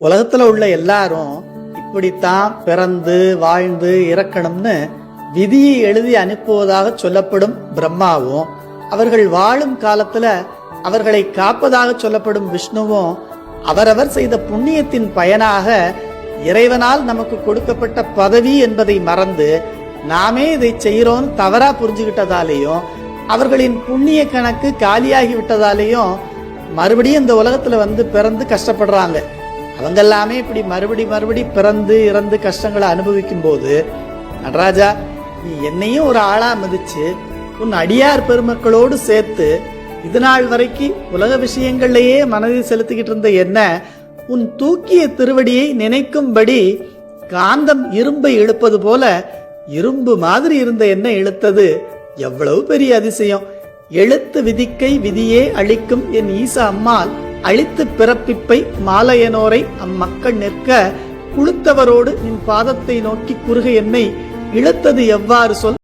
உலகத்துல உள்ள எல்லாரும் இப்படித்தான் பிறந்து வாழ்ந்து இறக்கணும்னு விதியை எழுதி அனுப்புவதாக சொல்லப்படும் பிரம்மாவும், அவர்கள் வாழும் காலத்துல அவர்களை காப்பதாக சொல்லப்படும் விஷ்ணுவும் அவரவர் செய்த புண்ணியத்தின் பயனாக இறைவனால் நமக்கு கொடுக்கப்பட்ட பதவி என்பதை மறந்து நாமே இதை செய்யறோம் தவறா புரிஞ்சுகிட்டதாலேயும் அவர்களின் புண்ணிய கணக்கு காலியாகி விட்டதாலேயும் மறுபடியும் இந்த உலகத்துல வந்து பிறந்து கஷ்டப்படுறாங்க. அவங்க எல்லாமே இப்படி மறுபடி பிறந்து இறந்து கஷ்டங்களை அனுபவிக்கும் போது, நடராஜா நீ என்னையும் ஒரு ஆளா மதிச்சு உன் அடியார் பெருமக்களோடு சேர்த்து இது நாள் வரைக்கும் உலக விஷயங்கள்லயே மனதில் செலுத்திக்கிட்டு இருந்த என்ன உன் தூக்கிய திருவடியை நினைக்கும்படி காந்தம் இரும்பை இழுப்பது போல இரும்பு மாதிரி இருந்த என்ன இழுத்தது எவ்வளவு பெரிய அதிசயம். எழுத்து விதிக்கை விதியே அளிக்கும் என் ஈசா அம்மாள் அழித்து பிறப்பிப்பை மாலையனோரை அம்மக்கள் நிற்க குளுத்தவரோடு நின் பாதத்தை நோக்கி குறுக என்னை இழுத்தது எவ்வாறு சொல்.